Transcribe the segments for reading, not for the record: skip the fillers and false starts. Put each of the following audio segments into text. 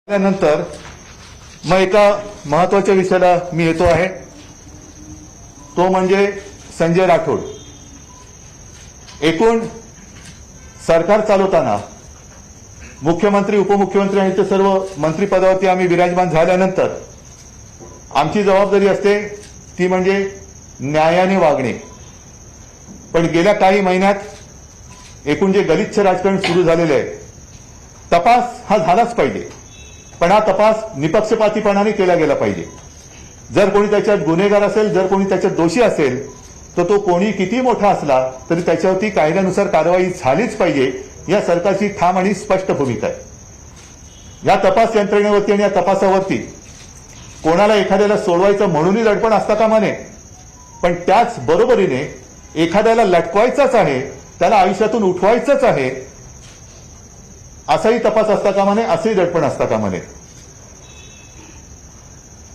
त्यानंतर मग एका महत्वाच्या विषयाला मी येतो आहे, तो म्हणजे संजय राठोड. एकूण सरकार चालवताना मुख्यमंत्री, उपमुख्यमंत्री आणि ते सर्व मंत्रिपदावरती आम्ही विराजमान झाल्यानंतर आमची जबाबदारी असते ती म्हणजे न्यायाने वागणे. पण गेल्या काही महिन्यात एकूण जे गलिच्छ राजकारण सुरू झालेले आहे, तपास हा झालाच पाहिजे, पण हा तपास निपक्षपातीपणाने केला गेला पाहिजे. जर कोणी त्याच्यात गुन्हेगार असेल, जर कोणी त्याच्यात दोषी असेल, तर तो कोणी किती मोठा असला तरी त्याच्यावरती कायद्यानुसार कारवाई झालीच पाहिजे. या सरकारची ठाम आणि स्पष्ट भूमिका आहे. या तपास यंत्रणेवरती आणि या तपासावरती कोणाला एखाद्याला सोडवायचं म्हणूनही दडपण असता कामा नये, पण त्याच बरोबरीने एखाद्याला लटकवायचाच आहे, त्याला आयुष्यातून उठवायचंच आहे असाही तपास असता कामा नये, असंही दडपण असता कामा नये.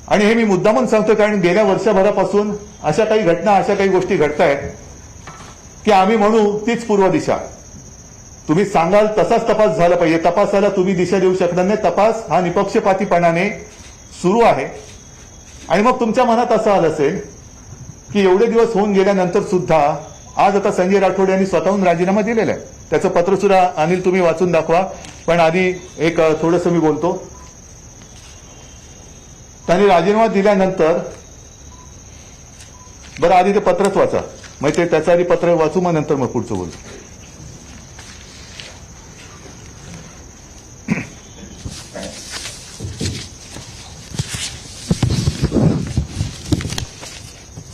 आणि हे मी मुद्दामून सांगतो कारण गेल्या वर्षभरापासून अशा काही घटना, अशा काही गोष्टी घडतायत की आम्ही म्हणू तीच पूर्व दिशा. तुम्ही सांगाल तसाच तपास झाला पाहिजे. तपासाला तुम्ही दिशा देऊ शकणार नाही. तपास हा निपक्षपातीपणाने सुरू आहे. आणि मग तुमच्या मनात असं आलं असेल की एवढे दिवस होऊन गेल्यानंतर सुद्धा आज आता संजय राठोड यांनी स्वतःहून राजीनामा दिलेला आहे. त्याचं पत्र सुद्धा अनिल तुम्ही वाचून दाखवा. पण आधी एक थोडंसं मी बोलतो. त्यांनी राजीनामा दिल्यानंतर, बरं आधी ते पत्रच वाचा, मग ते त्याचं आधी पत्र वाचू, मग नंतर मग पुढचं बोलू.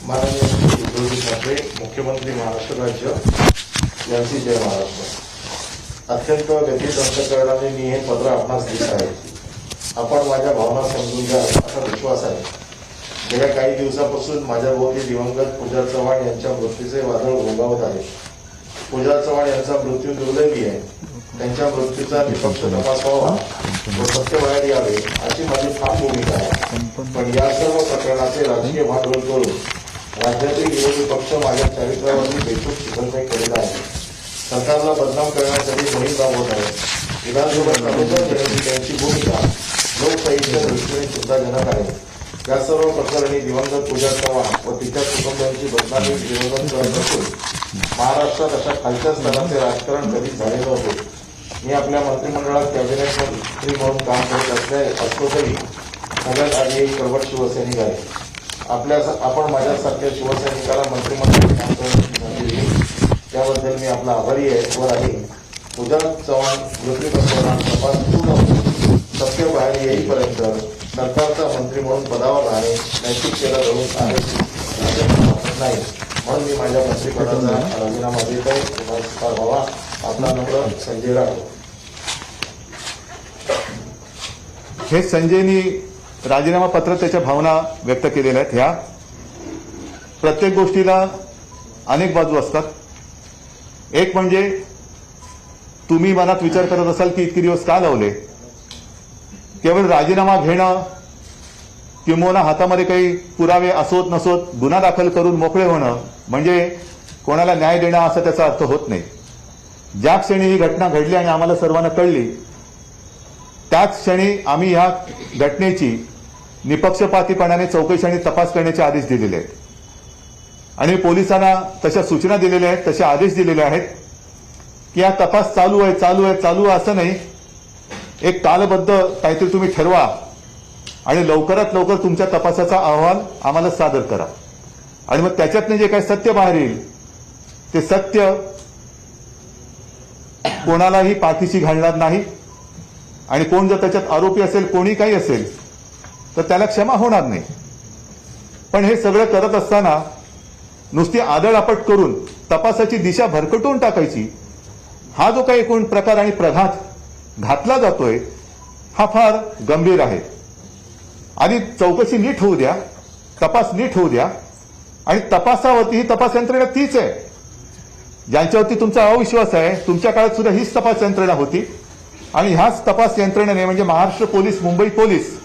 माननीय उद्धवजी ठाकरे, मुख्यमंत्री महाराष्ट्र राज्य यांची जय महाराष्ट्र. अत्यंत गंभीर अंतकरणाने मी हे पत्र आपणास लिहित आहे. आपण माझ्या भावना समजून घ्या असा विश्वास आहे. गेल्या काही दिवसापासून माझ्या भोवती दिवंगत पूजा चव्हाण यांच्या मृत्यूचे वादळ घोंगावत आहे. पूजा चव्हाण यांचा मृत्यू दुर्दैवी आहे. त्यांच्या मृत्यूचा निष्पक्ष तपास व्हावा व सत्य बाहेर यावे अशी माझी ठाम भूमिका आहे. पण या सर्व प्रकरणाचे राजकीय भांडवल करून राज्यातील विरोधी पक्ष माझ्या चरित्रावरती बेछूट चिखलफेक करीत आहे. सरकारला बदनाम करण्यासाठी मोहीम राबवत आहे. विधानसभा चालवता देण्याची त्यांची भूमिका लोकशाहीच्या दृष्टीने चिंताजनक आहे. या सर्व प्रकरणी दिवंगत पूजा चव्हाण व तिच्या कुटुंबियांची बदनामी विरोधात करत असून महाराष्ट्रात अशा खालच्या स्तराचे राजकारण कधीच झाले नव्हते. मी आपल्या मंत्रिमंडळात कॅबिनेट मंत्री म्हणून काम करत असलो तरी सगळ्यात आधी एक प्रबळ शिवसैनिक आहे. आपण माझ्यासारख्या शिवसैनिकाला मंत्रिमंडळात काम करण्याची संधी दिली त्याबद्दल मी आपला आभारी आहे व राहील. पूजा चव्हाण मृत्यू प्रकरणात तपास पूर्ण होऊन सत्य बाहेर येईपर्यंत सरकारचा मंत्री म्हणून पदावर राहणे नैतिकतेला धरून नाही, म्हणून मी माझ्या मंत्रिपदाचा राजीनामा देत आहे. पुनर्स्कार व्हावा. आपला नम्र संजय राठोड. हे संजयनी राजीनामा पत्र त्याच्या भावना व्यक्त केलेल्या आहेत. ह्या प्रत्येक गोष्टीला अनेक बाजू असतात. एक म्हणजे तुम्ही मनात विचार करत असाल की इतके दिवस का लावले. केवळ राजीनामा घेणं किंवा हातामध्ये काही पुरावे असोत नसोत गुन्हा दाखल करून मोकळे होणं म्हणजे कोणाला न्याय देणं असा त्याचा अर्थ होत नाही. ज्या क्षणी ही घटना घडली आणि आम्हाला सर्वांना कळली त्याच क्षणी आम्ही ह्या घटनेची निपक्षपातीपणाने चौकशी आणि तपास करण्याचे आदेश दिलेले आहेत. आणि पोलिसांना तशा सूचना दिलेल्या आहेत, तसे आदेश दिलेले आहेत की हा तपास चालू आहे असं नाही. एक कालबद्ध काहीतरी तुम्ही ठरवा आणि लवकरात लवकर तुमच्या तपासाचा अहवाल आम्हाला सादर करा. आणि मग त्याच्यातनं जे काही सत्य बाहेर येईल ते सत्य कोणालाही पाठीशी घालणार नाही. आणि कोण जर त्याच्यात आरोपी असेल, कोणी काही असेल, तर त्याला क्षमा होणार नाही. पण हे सगळं करत असताना नुसती आदळआपट करून तपासाची दिशा भरकटवून टाकायची, हा जो काही एकूण प्रकार आणि प्रघात घातला जातोय हा फार गंभीर आहे. आधी चौकशी नीट होऊ द्या, तपास नीट होऊ द्या. आणि तपासावरती ही तपास यंत्रणा तीच आहे ज्यांच्यावरती तुमचा अविश्वास आहे. तुमच्या काळात सुद्धा हीच तपास यंत्रणा होती आणि ह्याच तपास यंत्रणेने म्हणजे महाराष्ट्र पोलीस, मुंबई पोलीस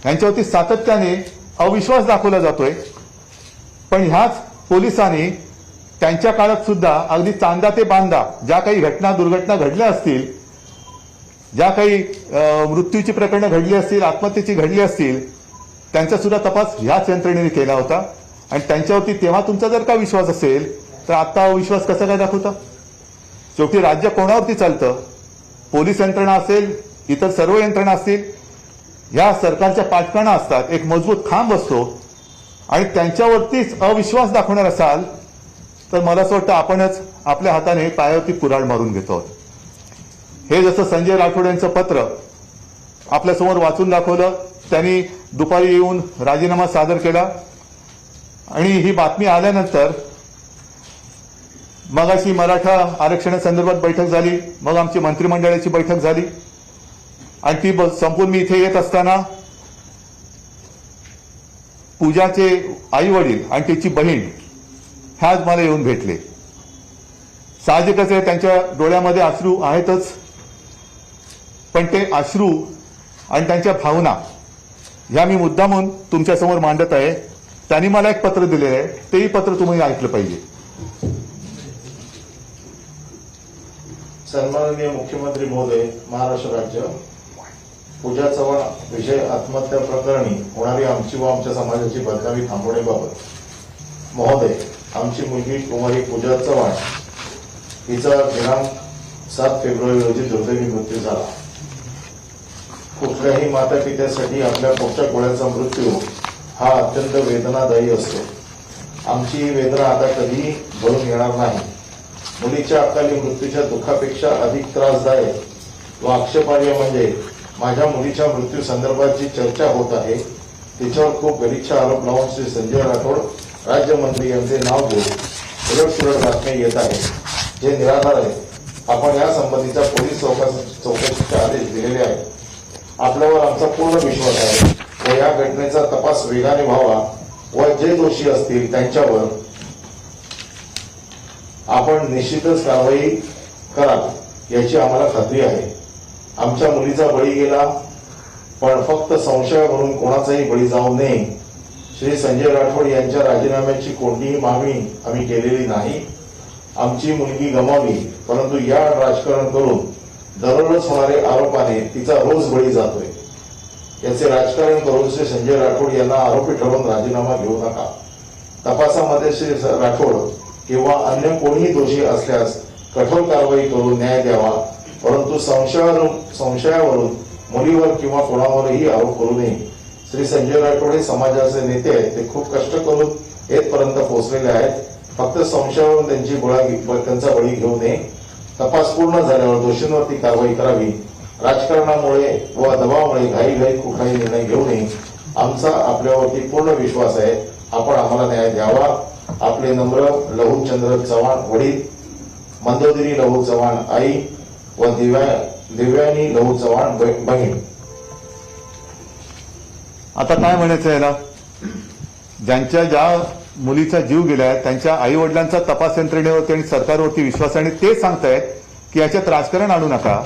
यांच्यावरती सातत्याने अविश्वास दाखवला जातोय. पण ह्याच पोलिसांनी त्यांच्या काळात सुद्धा अगदी चांदा ते बांदा ज्या काही घटना दुर्घटना घडल्या असतील, ज्या काही मृत्यूची प्रकरणं घडली असतील, आत्महत्येची घडली असतील, त्यांचा सुद्धा तपास ह्याच यंत्रणेने केला होता. आणि त्यांच्यावरती तेव्हा तुमचा जर का विश्वास असेल तर आता विश्वास कसा काय दाखवता? शेवटी राज्य कोणावरती चालतं? पोलीस यंत्रणा असेल, इतर सर्व यंत्रणा असतील, ह्या सरकारच्या पाठकाणा असतात, एक मजबूत खांब असतो. आणि त्यांच्यावरतीच अविश्वास दाखवणार असाल तर मला असं वाटतं आपणच आपल्या हाताने पायावरती कुऱ्हाड मारून घेतो आहोत. हे जसं संजय राठोड यांचं पत्र आपल्यासमोर वाचून दाखवलं, त्यांनी दुपारी येऊन राजीनामा सादर केला आणि ही बातमी आल्यानंतर मगाशी मराठा आरक्षणासंदर्भात बैठक झाली, मग आमची मंत्रिमंडळाची बैठक झाली आणि ती संपून मी इथे येत असताना पूजाचे आई वडील आणि तिची बहीण ह्याच मला येऊन भेटले. साहजिकच आहे, त्यांच्या डोळ्यामध्ये अश्रू आहेतच, पण ते अश्रू आणि त्यांच्या भावना ह्या मी मुद्दामून तुमच्यासमोर मांडत आहे. त्यांनी मला एक पत्र दिलेलं आहे, तेही पत्र तुम्ही ऐकलं पाहिजे. सन्माननीय मुख्यमंत्री महोदय, महाराष्ट्र राज्य, पूजा चव्हाण विजय आत्महत्या प्रकरणी होणारी आमची व आमच्या समाजाची बदनामी थांबवण्याबाबत महोदय, आमची मुलगी कुमारी पूजा चव्हाण हिचा दिनांक 7 फेब्रुवारी रोजी दुर्दैवी मृत्यू झाला. कुठल्याही माता पित्यासाठी आपल्या पोटच्या गोळ्याचा मृत्यू हा अत्यंत वेदनादायी असतो. आमची ही वेदना आता कधीही भरून येणार नाही. मुलीच्या अकाली मृत्यूच्या दुःखापेक्षा अधिक त्रासदायक व आक्षेपार्ह म्हणजे माझ्या मुलीच्या मृत्यू संदर्भात जी चर्चा होत आहे तिच्यावर खूप गलिच्छ आरोप लावून श्री संजय राठोड राज्यमंत्री यांचे नाव घेऊन उलटसुलट बातम्या येत आहेत, जे निराधार आहे. आपण या संबंधीच्या पोलीस चौकशीचे आदेश दिलेले आहेत. आपल्यावर आमचा पूर्ण विश्वास आहे व या घटनेचा तपास वेगाने व्हावा व जे दोषी असतील त्यांच्यावर आपण निश्चितच कारवाई कराल याची आम्हाला खात्री आहे. आमच्या मुलीचा बळी गेला, पण फक्त संशयावरून कोणाचाही बळी जाऊ नये. श्री संजय राठोड यांच्या राजीनाम्याची कोणतीही मागणी आम्ही केलेली नाही. आमची मुलगी गमावली, परंतु या राजकारण करून दररोज होणारे आरोपाने तिचा रोज बळी जातोय. याचे राजकारण करून श्री संजय राठोड यांना आरोपी ठरवून राजीनामा घेऊ नका. तपासामध्ये श्री राठोड किंवा अन्य कोणीही दोषी असल्यास कठोर कारवाई करून न्याय द्यावा, परंतु संशयावरून मुलीवर किंवा कोणावरही आरोप करू नये. श्री संजय राठोड हे समाजाचे नेते आहेत. ते खूप कष्ट करून येथपर्यंत पोहोचलेले आहेत. फक्त संशयावरून त्यांचा बळी घेऊ नये. तपास पूर्ण झाल्यावर दोषींवरती कारवाई करावी. राजकारणामुळे व दबावामुळे घाईघाई कुठलाही निर्णय घेऊ नये. आमचा आपल्यावरती पूर्ण विश्वास आहे. आपण आम्हाला न्याय द्यावा. आपले नम्र लहूचंद्र चव्हाण वडील, मंदोदरी लहू चव्हाण आई व दिव्यानी लहू चव्हाण बहीण. आता काय म्हणायचं याला? ज्यांच्या ज्या मुलीचा जीव गेलाय त्यांच्या आई वडिलांचा तपास यंत्रणेवरती आणि सरकारवरती विश्वास, आणि ते सांगतायत की याच्यात राजकारण आणू नका,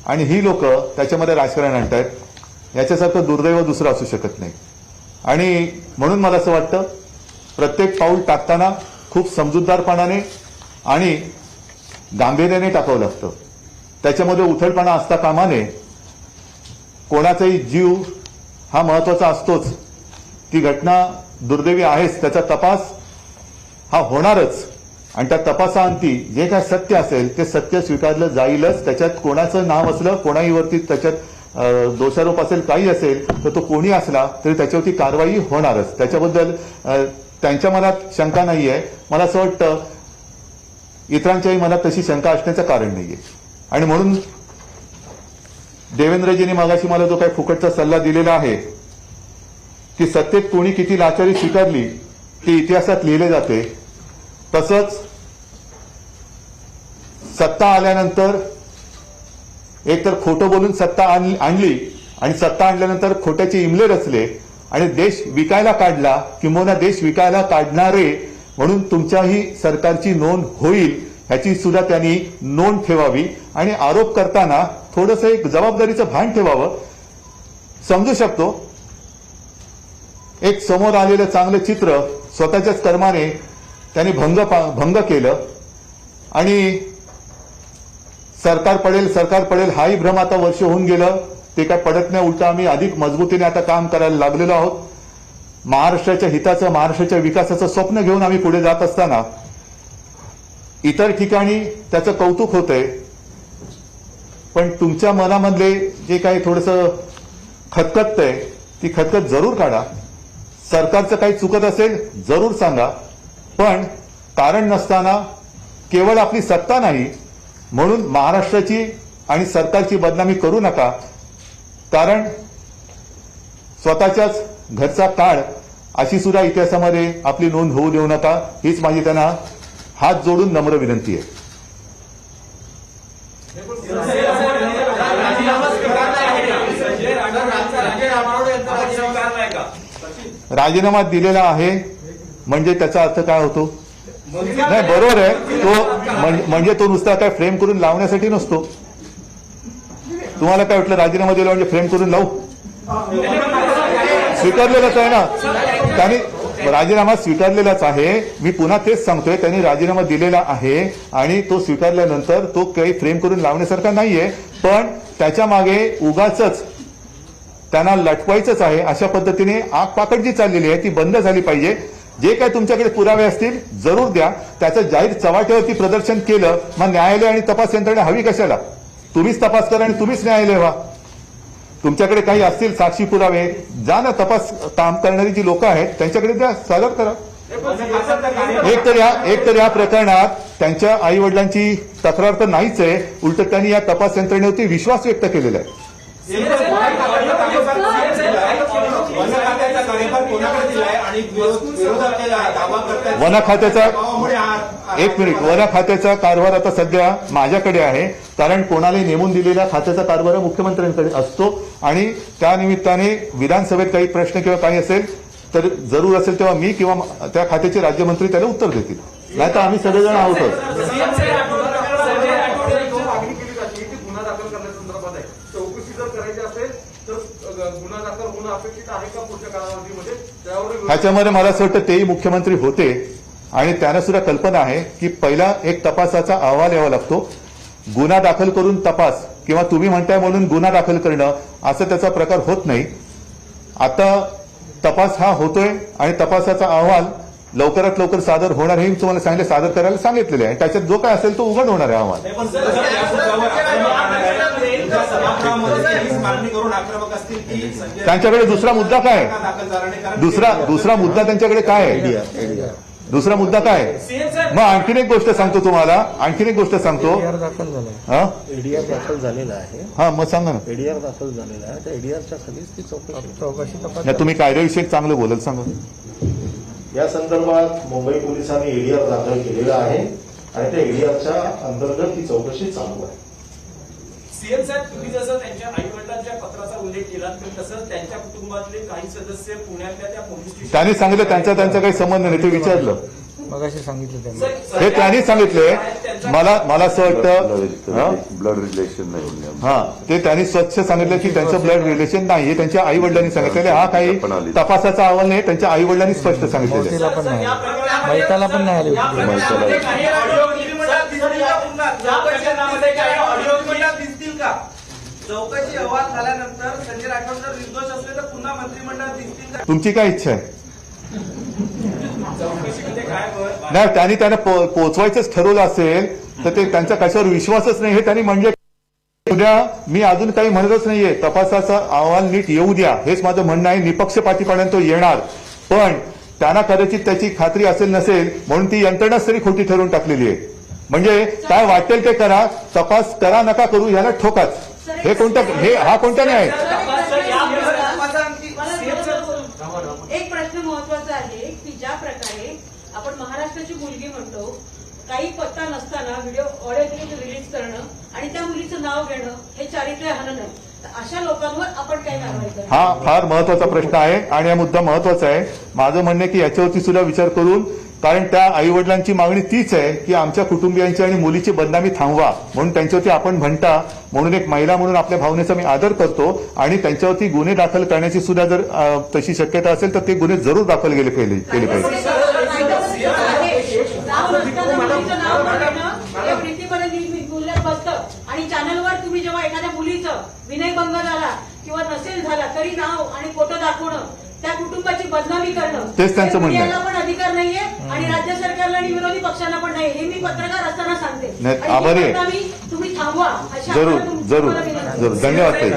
आणि ही लोक त्याच्यामध्ये राजकारण आणतायत. याच्यासारखं दुर्दैव दुसरं असू शकत नाही. आणि म्हणून मला असं वाटतं प्रत्येक पाऊल टाकताना खूप समजूतदारपणाने आणि गांभीर्याने टाकावं लागतं. त्याच्यामध्ये उथळपणा असता कामा नये. कोणाचाही जीव हा महत्वाचा असतोच. ती घटना दुर्दैवी आहेच, त्याचा तपास हा होणारच, आणि त्या तपासाअंती जे काय सत्य असेल ते सत्य स्वीकारलं जाईलच. त्याच्यात कोणाचं नाव असलं, कोणाहीवरती त्याच्यात दोषारोप असेल, काही असेल तर तो कोणी असला तरी त्याच्यावरती कारवाई होणारच. त्याच्याबद्दल त्यांच्या मनात शंका नाहीये. मला असं वाटतं इतरांच्याही मनात तशी शंका असण्याचं कारण नाहीये. आणि म्हणून देवेंद्रजींनी मागाशी मला जो काही फुकटचा सल्ला दिलेला आहे की सत्तेत कोणी किती लाचारी स्वीकारली ती इतिहासात लिहिले जाते, तसंच सत्ता आल्यानंतर एकतर खोटं बोलून सत्ता आणली आणि सत्ता आणल्यानंतर खोट्याचे इमले रचले आणि देश विकायला काढला, किंबहुना देश विकायला काढणारे म्हणून तुमच्याही सरकारची नोंद होईल ह्याची सुद्धा त्यांनी नोंद ठेवावी. आणि आरोप करताना थोडंसं एक जबाबदारीचं भान ठेवावं. समजू शकतो एक समोर आलेलं चांगलं चित्र स्वतःच्याच कर्माने त्यांनी भंग केलं आणि सरकार पडेल हाही भ्रम आता वर्ष होऊन गेलं. ते काय पडत नाही. उलट आम्ही अधिक मजबूतीने आता काम करायला लागलेलो आहोत. महाराष्ट्राच्या हिताचं, महाराष्ट्राच्या विकासाचं स्वप्न घेऊन आम्ही पुढे जात असताना इतर ठिकाणी त्याचं कौतुक होतंय, पण तुमच्या मनामधले जे काही थोडंसं खतखततंय ती खतखत जरूर काढा. सरकारचं काही चुकत असेल जरूर सांगा, पण कारण नसताना केवळ आपली सत्ता नाही म्हणून महाराष्ट्राची आणि सरकारची बदनामी करू नका. कारण स्वतःच्याच घरचा काळ अशी सुद्धा इतिहासामध्ये आपली नोंद होऊ देऊ नका. हीच माझी त्यांना हात जोडून नम्र विनंती आहे. राजीनामा दिलेला आहे म्हणजे त्याचा अर्थ काय होतो? नाही, बरोबर आहे. तो म्हणजे तो नुसता काय फ्रेम करून लावण्यासाठी नसतो. तुम्हाला काय वाटलं राजीनामा दिला म्हणजे फ्रेम करून लावू? स्वीकारलेलाच आहे ना त्यांनी. राजीनामा स्वीकारलेलाच आहे. मी पुन्हा तेच सांगतोय, त्यांनी राजीनामा दिलेला आहे आणि तो स्वीकारल्यानंतर तो काही फ्रेम करून लावण्यासारखा नाहीये. पण त्याच्या मागे उगाचच त्यांना लटवायचंच आहे. अशा पद्धतीने आगपाखड जी चाललेली आहे ती बंद झाली पाहिजे. जे काय तुमच्याकडे पुरावे असतील जरूर द्या. त्याचं जाहीर चव्हाट्यावरती प्रदर्शन केलं, मग न्यायालय आणि तपास यंत्रणा हवी कशाला? तुम्हीच तपास करा आणि तुम्हीच न्यायालय व्हा. तुमच्याकडे काही असतील साक्षी पुरावे, जा ना, तपास काम करणारी जी लोक आहेत त्यांच्याकडे द्या, सादर करा. एक तर या प्रकरणात त्यांच्या आई वडिलांची तक्रार तर नाहीच आहे, उलट त्यांनी या तपास यंत्रणेवरती विश्वास व्यक्त केलेला आहे. वन खात्याचा कारभार आता सध्या माझ्याकडे आहे, कारण कोणालाही नेमून दिलेल्या खात्याचा कारभार मुख्यमंत्र्यांकडे असतो आणि त्या निमित्ताने विधानसभेत काही प्रश्न किंवा काही असेल तर जरूर असेल तेव्हा मी किंवा त्या खात्याचे राज्यमंत्री त्याला उत्तर देतील. नाही तर आम्ही सगळेजण आहोतच. ह्याच्यामध्ये मला असं वाटतं तेही मुख्यमंत्री होते आणि त्यांना सुद्धा कल्पना आहे की पहिला एक तपासाचा अहवाल यावा लागतो. गुन्हा दाखल करून तपास किंवा तुम्ही म्हणताय म्हणून गुन्हा दाखल करणं असं त्याचा प्रकार होत नाही. आता तपास हा होतोय आणि तपासाचा अहवाल लवकरात लवकर सादर होणार हे तुम्हाला सांगितलं, सादर करायला सांगितलेले आहे. त्याच्यात जो काय असेल तो उघड होणार आहे अहवाल. त्यांच्याकडे दुसरा मुद्दा काय? दुसरा मुद्दा त्यांच्याकडे काय आहे? दुसरा मुद्दा काय आहे? मग आणखीन एक गोष्ट सांगतो तुम्हाला, एडीआर दाखल झालेला आहे. हा, मग सांगा ना. एडीआर दाखल झालेला आहे, त्या एडीआरच्या खालीच ती चौकशी. तुम्ही कायदेविषयक चांगलं बोलत सांगा. या संदर्भात मुंबई पोलिसांनी एडीआर दाखल केलेला आहे आणि त्या एडीआरच्या अंतर्गत ती चौकशी चालू आहे. सीएम साहेब, तुम्ही जसं त्यांच्या आई वडिलांच्या पत्राचा उल्लेख केला तसंच त्यांच्या कुटुंबातले काही सदस्य पुण्यातल्या त्या पोलीस स्टेशन त्यांनी सांगितलं त्यांचा काही संबंध नाही, ते विचारलं. मगाशी सांगितलं त्यांनी, हे त्यांनी सांगितले. मला असं वाटतं ब्लड रिलेशन नाही. हा, ते त्यांनी स्वच्छ सांगितलं की त्यांचं ब्लड रिलेशन नाही, हे त्यांच्या आई वडिलांनी सांगितलेलं. हा काही तपासाचा अहवाल नाही, त्यांच्या आई वडिलांनी स्पष्ट सांगितलेलं. मोठीला पण नाही, मैताला पण नाही आली. चौकशी अहवाल झाल्यानंतर संजय राठोड जर निर्दोष असले तर पुन्हा मंत्रिमंडळात दिसतील का? तुमची काय इच्छा आहे? चौकशीमध्ये काय नाही, त्यांना पोचवायचंच ठरवलं असेल तर ते त्यांचा कशावर विश्वासच नाही हे त्यांनी म्हणजे. उद्या मी अजून काही म्हणतच नाहीये, तपासाचा अहवाल नीट येऊ द्या हेच माझं म्हणणं आहे. निपक्षपातीपणे तो येणार, पण त्यांना कदाचित त्याची खात्री असेल नसेल म्हणून ती यंत्रणाच तरी खोटी ठरवून टाकलेली आहे. म्हणजे काय वाटेल ते करा, तपास करा नका करू याला ठोकाच. हे हा कोणता न्याय? एक प्रश्न महत्वाचा आहे की ज्या प्रकारे आपण महाराष्ट्राची मुलगी म्हणतो, काही पत्ता नसताना व्हिडिओ ऑडिओ क्लिप रिलीज करणं आणि त्या मुलीचं नाव घेणं हे चारित्र्य हनन आहे. अशा लोकांवर आपण काय कारवाई करू? हा फार महत्वाचा प्रश्न आहे आणि हा मुद्दा महत्वाचा आहे. माझं म्हणणं आहे की याच्यावरती सुद्धा विचार करून, कारण त्या आई वडिलांची मागणी तीच आहे की आमच्या कुटुंबियांची आणि मुलीची बदनामी थांबवा, म्हणून त्यांच्यावरती आपण म्हणता म्हणून एक महिला म्हणून आपल्या भावनेचा मी आदर करतो आणि त्यांच्यावरती गुन्हे दाखल करण्याची सुद्धा जर तशी शक्यता असेल तर ते गुन्हे जरूर दाखल केले पाहिजे. नाव नसताना मुलीचं नाव घेणं हे प्रीतीपर्यंत मूल्यात बसतं. आणि चॅनलवर तुम्ही जेव्हा एखाद्या मुलीचं विनयभंग झाला किंवा नसेल झाला तरी नाव आणि फोटो दाखवणं, त्या कुटुंबाची बदनामी करणं, तेच त्यांचं म्हणणं आहे. मीडियाला पण अधिकार नाहीये आणि राज्य सरकारला आणि विरोधी पक्षांना पण नाही, हे मी पत्रकार असताना सांगते. नाही, आणि ही आभारी आहे. बदनामी तुम्ही थांबवा अशी जरूर आम्हाला तुम- जरूर तुम्हाला विनंती. जरूर धन्यवाद ताई.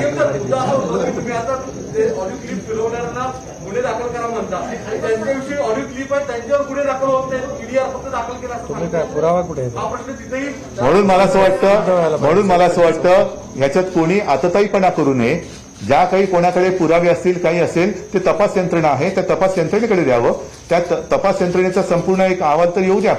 तुम्ही आता ते ऑडिओ क्लिप फिरवणाऱ्यांना गुन्हे दाखल करा म्हणता आणि त्यांच्याविषयी ऑडिओ क्लिप आहे त्यांच्यावर गुन्हे दाखल होत नाही, पीडीआर फक्त दाखल केला असं तुम्ही काय सांगताय. पुरावा कुठे आहे? हा प्रश्न तिथेही म्हणून मला असं वाटतं ह्याच्यात कोणी आतताईपणा करू नये. ज्या काही कोणाकडे पुरावे असतील, काही असेल, ते तपास यंत्रणा आहे, त्या तपास यंत्रणेकडे द्यावं. त्या तपास यंत्रणेचा संपूर्ण एक अहवाल तर येऊ द्या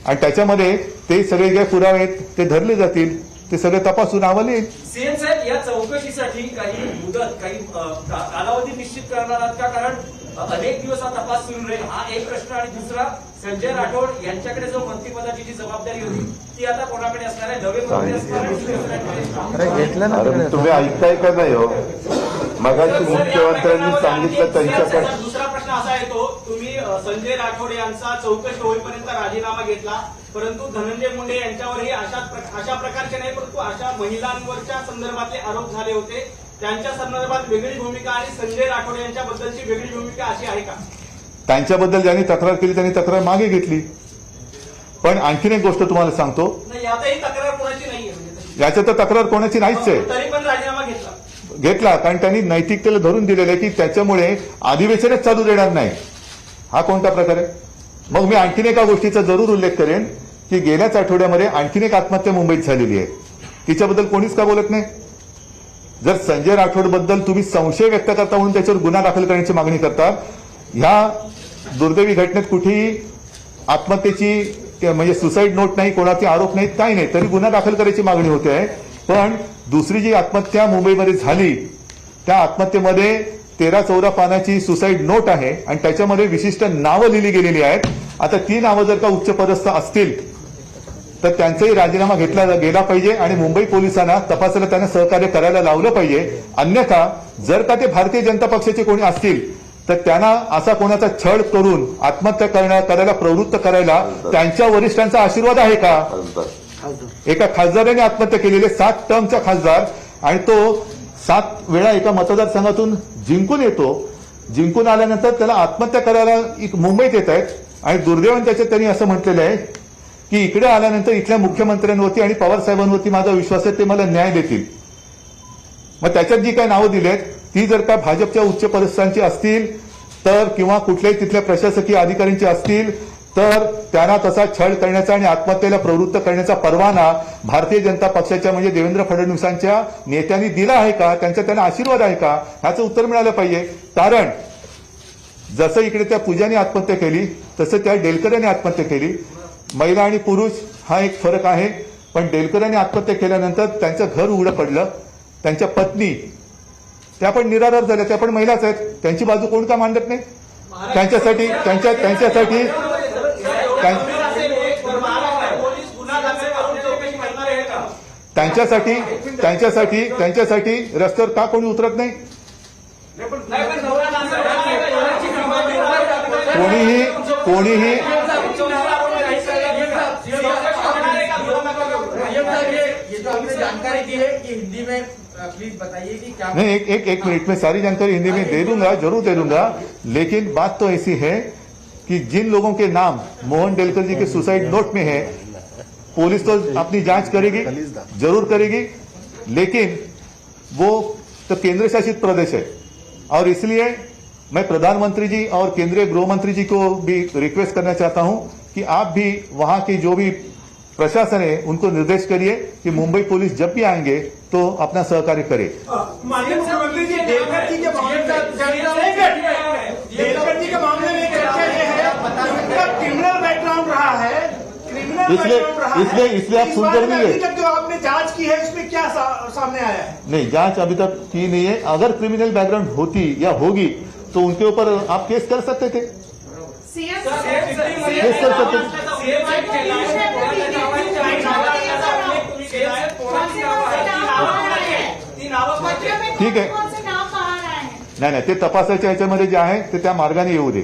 आणि त्याच्यामध्ये ते सगळे जे पुरावे आहेत ते धरले जातील, ते सगळे तपासून अहवाल येईल. सीएम साहेब, या चौकशीसाठी काही मुदत, काही कालावधी निश्चित करणार आहात का? कारण अनेक दिवस हा तपास सुरू राहील, हा एक प्रश्न. आणि दुसरा, संजय राठोड यांच्याकडे जो मंत्रिपदाची जी जबाबदारी होती ती आता कोणाकडे असणार आहे? नवे मंत्री असणार आहे की दुसऱ्याकडे? अरे घेतलं ना अरे तिकडे. तुम्ही ऐकताय का नाही हो? मगाशी मुख्यमंत्र्यांनी सांगितलं त्यांच्याकडे. दुसरा प्रश्न असा येतो, तुम्ही संजय राठोड यांचा चौकशी होईपर्यंत राजीनामा घेतला, परंतु धनंजय मुंडे यांच्यावरही अशा प्रकारचे नाही, परंतु अशा महिलांवरच्या संदर्भातले आरोप झाले होते. त्यांच्या संदर्भात वेगळी भूमिका आणि संजय राठोड यांच्याबद्दलची वेगळी भूमिका अशी आहे का? त्यांच्याबद्दल ज्यांनी तक्रार केली त्यांनी तक्रार मागे घेतली. पण आणखीन एक गोष्ट तुम्हाला सांगतो, नाही, यातही तक्रार कोणाची नाहीये म्हणजे याच्यात तर तक्रार कोणाची नाहीच आहे. तरी पण राजीनामा घेतला कारण त्यांनी नैतिकतेला धरून दिलेलं आहे की त्याच्यामुळे अधिवेशनच चालू देणार नाही. हा कोणता प्रकार आहे? मग मी आणखीन एका गोष्टीचा जरूर उल्लेख करेन की गेल्याच आठवड्यामध्ये आणखीन एक आत्महत्या मुंबईत झालेली आहे. तिच्याबद्दल कोणीच का बोलत नाही? जर संजय राठोड बद्दल तुम्ही संशय व्यक्त करता म्हणून त्याच्यावर गुन्हा दाखल करण्याची मागणी करता, ह्या दुर्दैवी घटनेत कुठेही आत्महत्येची म्हणजे सुसाईड नोट नाही, कोणाचे आरोप नाहीत, काही नाही, तरी गुन्हा दाखल करायची मागणी होते आहे. पण दुसरी जी आत्महत्या मुंबईमध्ये झाली त्या आत्महत्येमध्ये 13-14 पानाची सुसाईड नोट आहे आणि त्याच्यामध्ये विशिष्ट नावं लिहिली गेलेली आहेत. आता ती नावं जर का उच्चपदस्थ असतील तर त्यांचाही राजीनामा घेतला गेला पाहिजे आणि मुंबई पोलिसांना तपासाला त्यांना सहकार्य करायला लावलं पाहिजे. अन्यथा जर का ते भारतीय जनता पक्षाचे कोणी असतील तर त्यांना असा कोणाचा छळ करून आत्महत्या करायला प्रवृत्त करायला त्यांच्या वरिष्ठांचा आशीर्वाद आहे का? एका खासदाराने आत्महत्या केलेले 7 टर्मचा खासदार आणि तो 7 वेळा एका मतदारसंघातून जिंकून येतो. जिंकून आल्यानंतर त्याला आत्महत्या करायला मुंबईत येत आहेत आणि दुर्दैवाने त्याच्यात त्यांनी असं म्हटलेलं आहे की इकडे आल्यानंतर इथल्या मुख्यमंत्र्यांवरती आणि पवार साहेबांवरती माझा विश्वास आहे, ते मला न्याय देतील. मग त्याच्यात जी काही नावं दिली आहेत ती जर का भाजपच्या उच्च पदस्थांची असतील तर किंवा कुठल्याही तिथल्या प्रशासकीय अधिकाऱ्यांची असतील तर त्यांना तसा छळ करण्याचा आणि आत्महत्येला प्रवृत्त करण्याचा परवाना भारतीय जनता पक्षाच्या म्हणजे देवेंद्र फडणवीसांच्या नेत्यांनी दिला आहे का? त्यांना आशीर्वाद आहे का? ह्याचं उत्तर मिळालं पाहिजे. कारण जसं इकडे त्या पूजाने आत्महत्या केली तसं त्या डेलकर यांनी आत्महत्या केली. महिला आणि पुरुष हा एक फरक आहे, पण डेलकर यांनी आत्महत्या केल्यानंतर त्यांचं घर उघडं पडलं. त्यांच्या पत्नी त्या पण निराधार झाल्या, त्या पण महिलाच आहेत. त्यांची बाजू कोण का मांडत नाही? त्यांच्यासाठी रस्त्यावर का कोणी उतरत नाही? कोणीही ये जो आपने जानकारी दी है कि हिंदी में प्लीज बताइए कि क्या नहीं, एक मिनट में सारी जानकारी हिंदी में दे दूंगा, जरूर दे दूंगा. लेकिन बात तो ऐसी है कि जिन लोगों के नाम मोहन डेलकर जी के सुसाइड नोट में है, पुलिस तो अपनी जांच करेगी, जरूर करेगी, लेकिन वो तो केंद्र शासित प्रदेश है और इसलिए मैं प्रधानमंत्री जी और केंद्रीय गृह मंत्री जी को भी रिक्वेस्ट करना चाहता हूं कि आप भी वहां की जो भी प्रशासन है उनको निर्देश करिए कि मुंबई पुलिस जब भी आएंगे तो अपना सहकार्य करे. माननीय मुख्यमंत्री जी, डेलकर जी के मामले में चर्चा ये है उनका क्रिमिनल बैकग्राउंड रहा है, इसलिए आप सुनकर नहीं है. जो आपने जांच की है उसमें क्या सामने आया है? नहीं, जांच अभी तक की नहीं है. अगर क्रिमिनल बैकग्राउंड होती या होगी तो उनके ऊपर आप केस कर सकते थे. केस कर सकते थे. ठीक आहे. नाही, ते तपासाच्या याच्यामध्ये जे आहे ते त्या मार्गाने येऊ दे,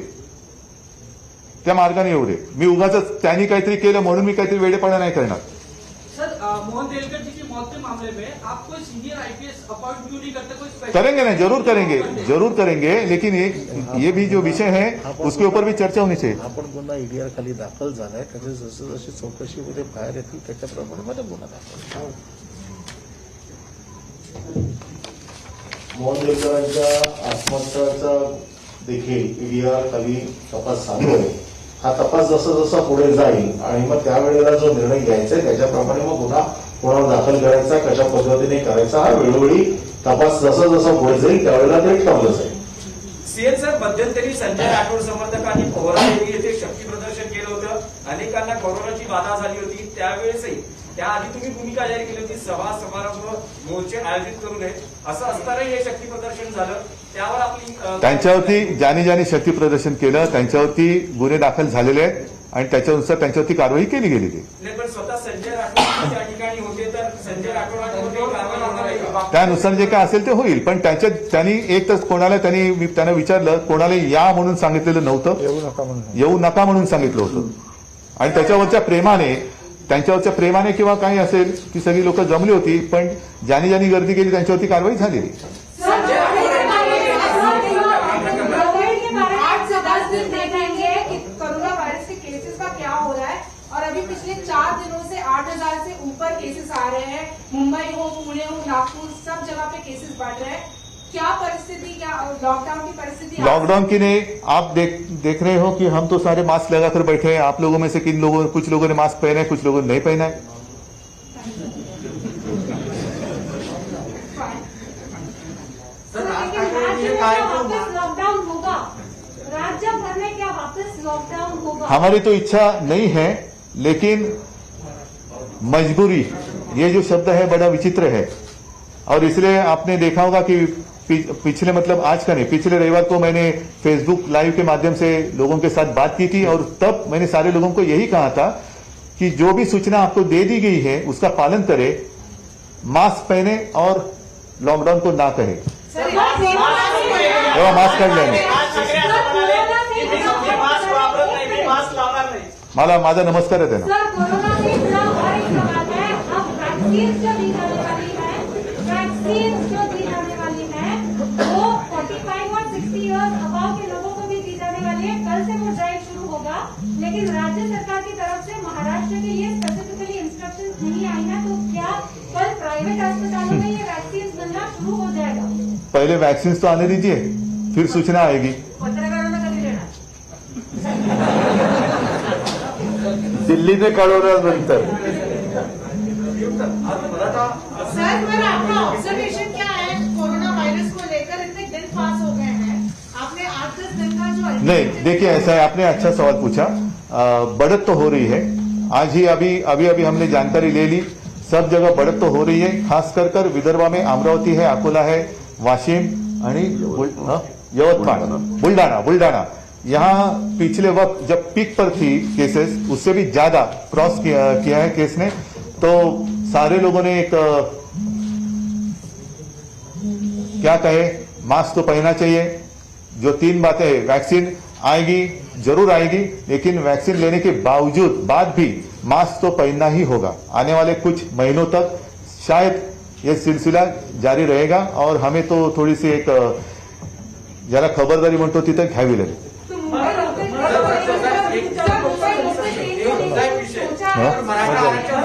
त्या मार्गाने येऊ दे. मी उगाच त्यांनी काहीतरी केलं म्हणून मी काहीतरी वेडेपणा नाही करणार. सर, मोहन देलकर जी की मौत के मामले में आप कोई सीनियर आईपीएस अपॉइंट क्यों नहीं करते? कोई special- करेंगे ना, जरूर करेंगे, लेकिन ये भी जो विषय है उसके ऊपर भी चर्चा होनी चाहिए. आपण गुन्हा ईडीआर खाली दाखल झालाय, त्याच्या जसं जशी चौकशीमध्ये बाहेर येतील त्याच्याप्रमाणे मला गुन्हा दाखल. मोहन देवकरांच्या आत्महत्याचा देखील ईडीआर खाली तपास चालू आहे. हा तपास जसा जसा पुढे जाईल आणि मग त्यावेळेला जो निर्णय घ्यायचा आहे त्याच्याप्रमाणे मग गुन्हा कोणावर दाखल करायचा, कशा पद्धतीने करायचा, हा वेळोवेळी तपास जसा जसा पुढे जाईल त्यावेळेला ते ठरलं जाईल. सीएम साहेब, मध्यंतरी संजय राठोड समर्थकांनी पोहरादेवी येथे शक्ती प्रदर्शन केलं होतं. अनेकांना कोरोनाची बाधा झाली होती. त्यावेळेसही त्याआधी तुम्ही भूमिका जाहीर केली होती, सभा समारंभ मोर्चे आयोजित करू नये. असं असतानाही हे शक्ती प्रदर्शन झालं. त्यावर आपली त्यांच्यावरती ज्यांनी शक्ती प्रदर्शन केलं त्यांच्यावरती गुन्हे दाखल झालेले आहेत आणि त्याच्यानुसार त्यांच्यावरती कारवाई केली गेलेली आहे. नाही, पण स्वतः संजय राठोड त्या ठिकाणी होते, तर संजय राठोडांवर कारवाई होणार आहे का? त्यानुसार जे काय असेल ते होईल. पण त्यांनी एक तर कोणाला त्यांना विचारलं, कोणाला या म्हणून सांगितलेलं नव्हतं, येऊ नका म्हणून सांगितलं होतं. आणि त्यांच्यावरच्या प्रेमाने किंवा काही असेल की सगळी लोक जमली होती, पण ज्यांनी गर्दी केली त्यांच्यावरती कारवाई झालेली. संजय राठोड आज से 10 दिन देखेंगे कि कोरोना वायरस के केसेस का क्या हो रहा है. और अभी पिछले 4 दिनों से 8000 से ऊपर केसेस आ रहे हैं. मुंबई हो, पुणे हो, नागपुर, सब जगह पे केसेस बढ़ रहे हैं. क्या परिस्थिति, क्या लॉकडाउन की परिस्थिति? लॉकडाउन की नहीं, आप देख रहे हो कि हम तो सारे मास्क लगाकर बैठे हैं. आप लोगों में से कुछ लोगों ने मास्क पहना है, कुछ लोगों ने नहीं पहना है. लॉकडाउन होगा, राज्य भर में क्या वापस लॉकडाउन होगा? हमारी तो इच्छा नहीं है, लेकिन मजबूरी, ये जो शब्द है बड़ा विचित्र है. और इसलिए आपने देखा होगा कि पिछले मतलब आज का नहीं, पिछले रविवार को मैंने फेसबुक लाइव के माध्यम से लोगों के साथ बात की थी और तब मैंने सारे लोगों को यही कहा था कि जो भी सूचना आपको दे दी गई है उसका पालन करें, मास्क पहने और लॉकडाउन को ना कहे. तेव्हा मास्क काढल्याने मास्क लावणार नाही. मला माझा नमस्कार आहे त्यांना. सर, कोरोना से जुड़ा हर एक सवाल है. अब वैक्सीन जो दी जाने वाली है, वो 45 और 60 ईयर्स अबाव के लोगों को भी दी जाने वाली है. कल से वो ड्राइव शुरू होगा, लेकिन राज्य सरकार की तरफ से महाराष्ट्र के लिए स्पेसिफिकली इंस्ट्रक्शंस नहीं आई है. तो क्या कल प्राइवेट अस्पतालों में ये वैक्सीन मिलना शुरू हो जाएगा? पहले वैक्सीन तो आने दीजिए, फिर सूचना आएगी. पत्रकारांना कधी देणार? दिल्लीने कळवल्यानंतर सर, मेरा आपका ऑब्जर्वेशन क्या है कोरोना वायरस को लेकर? इतने दिन पास हो गए हैं, आपने 8-10 दिन का जो नहीं, देखिए ऐसा है, आपने अच्छा सवाल पूछा. बढ़त तो हो रही है. आज ही अभी हमने जानकारी ले ली, सब जगह बढ़त तो हो रही है. खास कर विदर्भ में अमरावती है, अकोला है, वाशिम आणि यवतमाळ, बुलढाना, यहाँ पिछले वक्त जब पीक पर थी केसेस, उससे भी ज्यादा क्रॉस किया है केस ने. तो सारे लोगों ने एक क्या कहे, मास्क तो पहनना चाहिए. जो 3 बातें हैं, वैक्सीन आएगी, जरूर आएगी, लेकिन वैक्सीन लेने के बाद भी मास्क तो पहनना ही होगा. आने वाले कुछ महीनों तक शायद ये सिलसिला जारी रहेगा और हमें तो थोड़ी सी एक ज्यादा खबरदारी म्हणतो तिथं घ्यावी लागेल. तो मुंबई लोकल एक विषय मराठा आरक्षण